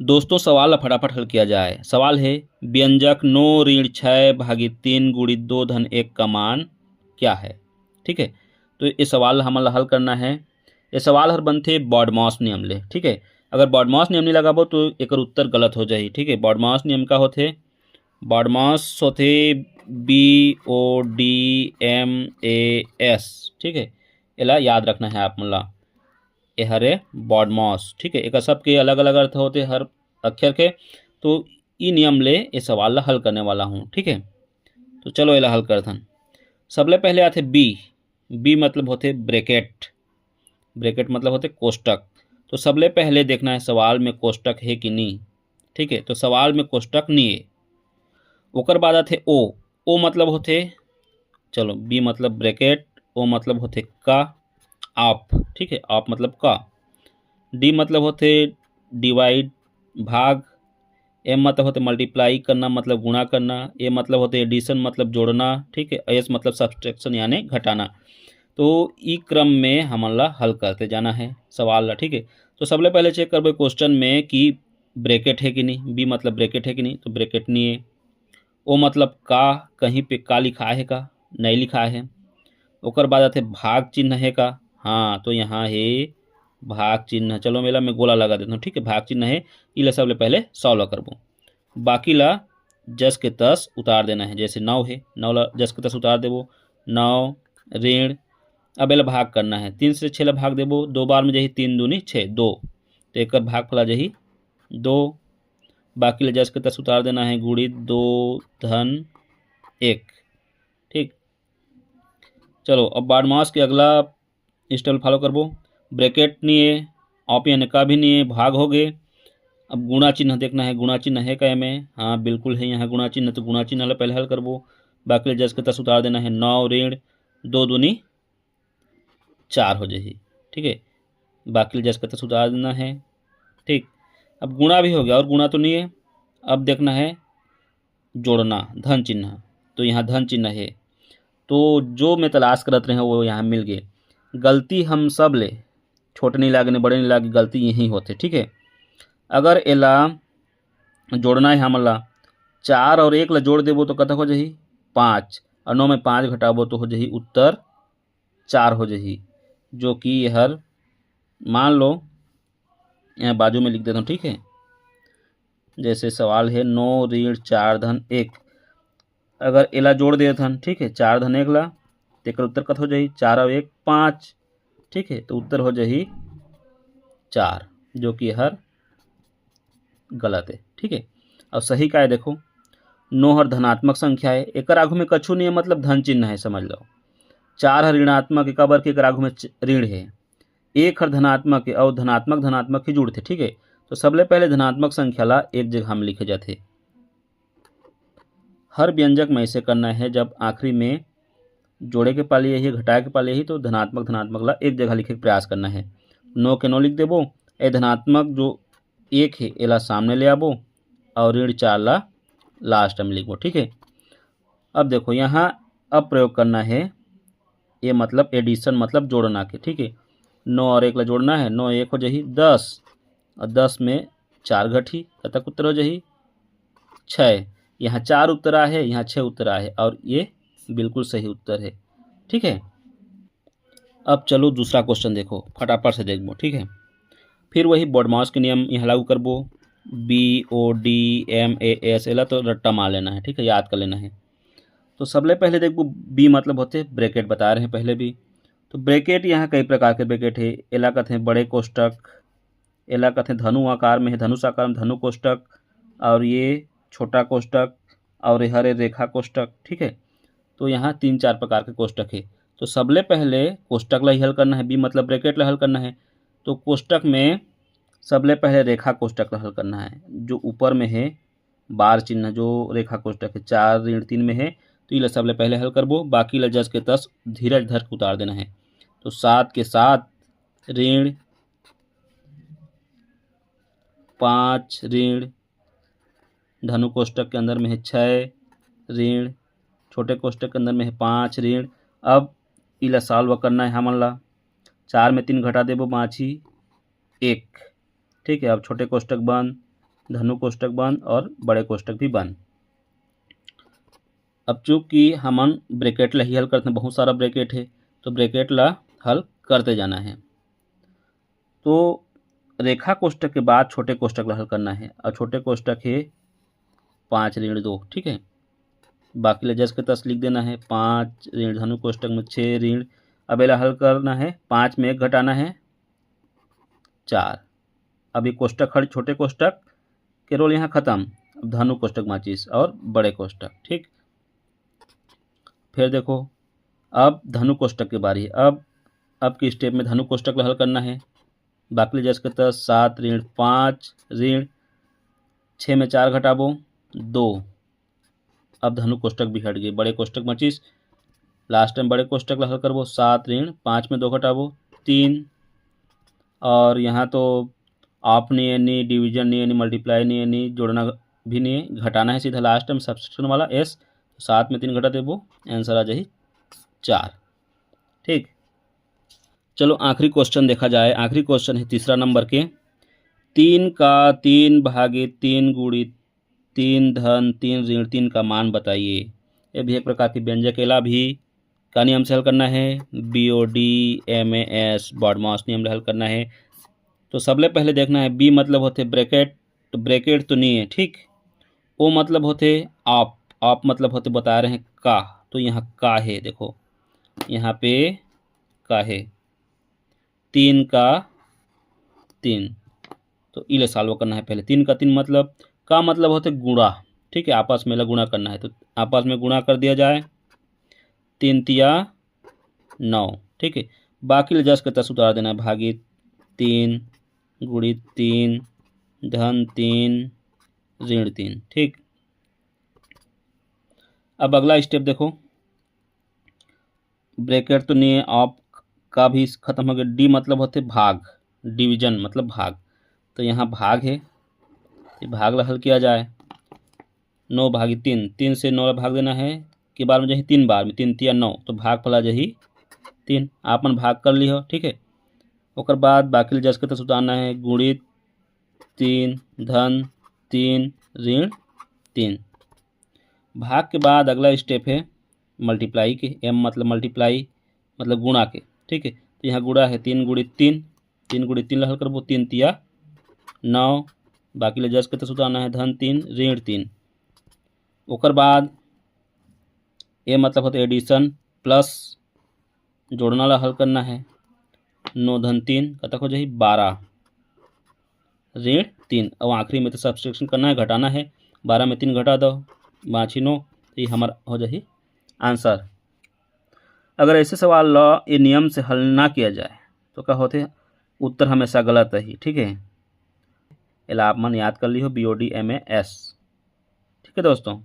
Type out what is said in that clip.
दोस्तों सवाल ला फटाफट हल किया जाए। सवाल है व्यंजक 9 ऋण 6 भागी 3 गुणित 2 धन 1 का मान क्या है। ठीक है, तो ये सवाल हमन ला हल करना है। ये सवाल हर बनथे बॉडमॉस नियम ले। ठीक है, अगर बॉडमॉस नियम नहीं लगाबो तो एकर उत्तर गलत हो जाही। ठीक है, बॉडमॉस नियम का होथे? बॉडमॉस होथे BODMAS। ठीक है, एला याद रखना है आप मन ला। ये हरे बॉडमॉस। ठीक है, एक सबके अलग अलग अर्थ होते हर अक्षर के। तो ई नियम ले ये सवाल ला हल करने वाला हूँ। ठीक है, तो चलो एला हल करथन। सबले पहले आते बी। बी मतलब होते ब्रैकेट। ब्रैकेट मतलब होते कोष्टक। तो सबले पहले देखना है सवाल में कोष्टक है कि नहीं। ठीक है, तो सवाल में कोष्टक नहीं है। ओकर बाद आते ओ। ओ मतलब होते, चलो बी मतलब ब्रैकेट, ओ मतलब होते का, आप। ठीक है, आप मतलब का। डी मतलब होते डिवाइड, भाग। एम मतलब होते मल्टीप्लाई करना मतलब गुणा करना। ए मतलब होते एडिशन मतलब जोड़ना। ठीक है, एस मतलब सब्सट्रैक्शन यानी घटाना। तो ई क्रम में हमन ला हल करते जाना है सवाल ला। ठीक है, तो सबले पहले चेक करबे क्वेश्चन में कि ब्रैकेट है कि नहीं। बी मतलब ब्रैकेट है कि नहीं, तो ब्रैकेट नहीं है। ओ मतलब का, कहीं पे का लिखा है का, नहीं लिखा है। ओकर बाद आते भाग चिन्ह है का, हाँ तो यहाँ है भाग चिन्ह। चलो मेला में गोला लगा देता हूँ। ठीक है, भाग चिन्ह है। इला सबले पहले सॉल्व करबो। बाकी ला जस के तस उतार देना है। जैसे 9 है, 9 ला जस के तस उतार देबो। 9 ऋण, अब एला भाग करना है। 3 से 6 ला भाग देबो। 2 बार में जही 3 दूनी 6 2, तो एक भाग फला जही 2। बाकी ला जस के तस उतार देना है। गुणित 2 धन 1। ठीक, चलो अब बारमास के अगला स्टेप फॉलो करबो। ब्रैकेट नहीं है, ऑप यानी का भी नहीं है, भाग हो गए। अब गुणा चिन्ह देखना है। गुणा चिन्ह है क्या में? हाँ बिल्कुल है यहाँ गुणा चिन्ह। तो गुणा चिन्ह पहले हल करबो। बाकी जस के तस उतार देना है। 9 ऋण 2 दूनी 4 हो जाएगी। ठीक है, बाकी जस के तस उतार देना है। ठीक, अब गुणा भी हो गया और गुणा तो नहीं है। अब देखना है जोड़ना, धन चिन्ह। तो यहाँ धन चिन्ह है। तो जो मैं तलाश करत रहे वो यहाँ मिल गए। गलती हम सब ले, छोटे नहीं लागे बड़े नहीं लागे, गलती यही होते। ठीक है, अगर एला जोड़ना है हमन ला 4 और 1 ला जोड़ देबो तो कतक हो जाही 5, और 9 में 5 घटाबो तो हो जाही उत्तर 4 हो जाही। जो कि हर मान लो यहाँ बाजू में लिख देता हूँ। ठीक है, जैसे सवाल है 9 ऋण 4 धन 1। अगर एला जोड़ देते हन, ठीक है, 4 धन 1 ला, तो उत्तर कत हो जाही 4 और 1 5। ठीक है, तो उत्तर हो जाही 4, जो कि हर गलत है। ठीक है, अब सही का है देखो। 9 हर धनात्मक संख्या है, एक आगू में कछु नहीं है मतलब धन चिन्ह है, समझ लो। 4 हर ऋणात्मक है, काबर के एक आगू में ऋण है। 1 हर धनात्मक है और धनात्मक धनात्मक ही जुड़ते। ठीक है, तो सबले पहले धनात्मक संख्या ला एक जगह में लिखे जाते। हर व्यंजक में ऐसे करना है, जब आखिरी में जोड़े के पाली यही घटाए के पाली यही, तो धनात्मक धनात्मक ला एक जगह लिखे के प्रयास करना है। 9 के 9 लिख देबो। ए धनात्मक जो 1 है एला सामने ले आबो और ऋण 4 ला लास्ट में लिखबो। ठीक है, अब देखो यहाँ अब प्रयोग करना है। ये मतलब एडिशन मतलब जोड़ना के। ठीक है, 9 और 1 ला जोड़ना है। 9 1 हो जाही 10, और 10 में 4 घटी, कतक उत्तर हो जाही 6। यहाँ 4 उत्तर आए है, यहाँ 6 उत्तर आए है, और ये बिल्कुल सही उत्तर है। ठीक है, अब चलो दूसरा क्वेश्चन देखो, फटाफट से देखबो। ठीक है, फिर वही बॉडमास के नियम यहाँ लागू करबो। BODMAS एला तो रट्टा मार लेना है। ठीक है, याद कर लेना है। तो सबले पहले देखो बी मतलब होते ब्रैकेट, बता रहे हैं पहले भी। तो ब्रैकेट यहाँ कई प्रकार के ब्रैकेट है। एला कहते हैं बड़े कोष्टक, एला कहते हैं धनु आकार में है, धनुष आकार में धनु कोष्टक, और ये छोटा कोष्टक, और हरे रेखा कोष्टक। ठीक है, तो यहाँ 3-4 प्रकार के कोष्टक है। तो सबले पहले कोष्टक ला ही हल करना है। बी मतलब ब्रैकेट ला हल करना है। तो कोष्टक में सबले पहले रेखा कोष्टक ला हल करना है। जो ऊपर में है बार चिन्ह, जो रेखा कोष्टक है 4 ऋण 3 में है, तो इला सबले पहले हल करबो। बाकी ला जस के तस धीरज धर के उतार देना है। तो 7 के 7 ऋण 5 ऋण, धनु कोष्टक के अंदर में है 6 ऋण, छोटे कोष्टक के अंदर में है 5 ऋण। अब इला सॉल्व करना है हमन ला। 4 में 3 घटा देबो 5 ही 1। ठीक है, अब छोटे कोष्टक बंद, धनु कोष्टक बंद और बड़े कोष्टक भी बंद। अब चूंकि हमन ब्रैकेट ला ही हल करते हैं, बहुत सारा ब्रैकेट है तो ब्रैकेट ला हल करते जाना है। तो रेखा कोष्टक के बाद छोटे कोष्टक ला हल करना है और छोटे कोष्टक है 5 ऋण 2, ठीक है। बाकी ला जस के तस लिख देना है। 5 ऋण धनु कोष्टक में 6 ऋण। अब एला हल करना है, 5 में 1 घटाना है 4। अब ये कोष्टक खड़े छोटे कोष्टक के रोल यहाँ खत्म। अब धनु कोष्टक माचिस और बड़े कोष्टक, ठीक। फिर देखो अब धनु कोष्टक की बारी है। अब के स्टेप में धनु कोष्टक ला हल करना है। बाकी जस के तस 7 ऋण 5 ऋण 6 में 4 घटाबो 2। अब धनु कोष्टक भी हट गए, बड़े कोष्टक माचिस। लास्ट टाइम बड़े कोष्टक ला हल करबो। 7 ऋण 5 में 2 घटाबो 3। और यहाँ तो ऑफ नहीं है, नहीं डिवीजन नहीं है, नहीं मल्टीप्लाई नहीं है, नहीं जोड़ना भी नहीं है, घटाना है सीधा लास्ट टाइम सब्सट्रैक्शन वाला एस। 7 में 3 घटा देबो, आंसर आ जाही 4, ठीक। चलो आखिरी क्वेश्चन देखा जाए। आखिरी क्वेश्चन है तीसरा नंबर के। 3 का 3 भागे 3 गुणित 3 धन 3 ऋण 3 का मान बताइए। ये भी एक प्रकार की व्यंजक एला भी का नियम से हल करना है। BOD MAS बॉडमॉस नियम से हल करना है। तो सबले पहले देखना है बी मतलब होते ब्रैकेट, तो ब्रैकेट तो नहीं है, ठीक। ओ मतलब होते आप मतलब होते बता रहे हैं का, तो यहाँ का है, देखो यहाँ पे का है 3 का 3, तो इले सॉल्व करना है पहले। 3 का 3 मतलब का मतलब होते गुणा, ठीक है, आपस में गुणा करना है तो आपस में गुणा कर दिया जाए। 3 तिया 9, ठीक है। बाकी ले जस के तस उतार देना है, भागी 3 गुणित 3 धन 3 ऋण 3, ठीक। अब अगला स्टेप देखो, ब्रैकेट तो नहीं है, ऑफ का भी खत्म हो गया। डी मतलब होते भाग, डिवीजन मतलब भाग, तो यहाँ भाग है, ये भाग ला हल किया जाए। 9 भागी 3, 3 से 9 भाग देना है कि बार में जही 3 बार में 3 तिया 9, तो भाग फला जही 3, आपन भाग कर ली हो, ठीक है। ओकर बाद बाकी जस के तस उतारना है, गुणित 3 धन 3 ऋण 3। भाग के बाद अगला स्टेप है मल्टीप्लाई के। एम मतलब मल्टीप्लाई मतलब गुणा के, ठीक है। तो यहाँ गुणा है 3 गुणित 3, 3 गुणित 3 हल करबो, 3 तिया 9, बाकी ले जस के तस उतारना है धन 3 ऋण 3। ओकर बाद ए मतलब होता है एडिशन प्लस जोड़ना ला हल करना है। 9 धन 3 कतक हो जाए 12 ऋण 3। और आखिरी में तो सब्सट्रैक्शन करना है, घटाना है। 12 में 3 घटा दो, 5 9, तो ये हमारा हो जाए आंसर। अगर ऐसे सवाल ला ये नियम से हल ना किया जाए तो क्या होते, उत्तर हमेशा गलत है ही, ठीक है। एला आप मन याद कर ली हो BOD MAS, ठीक है दोस्तों।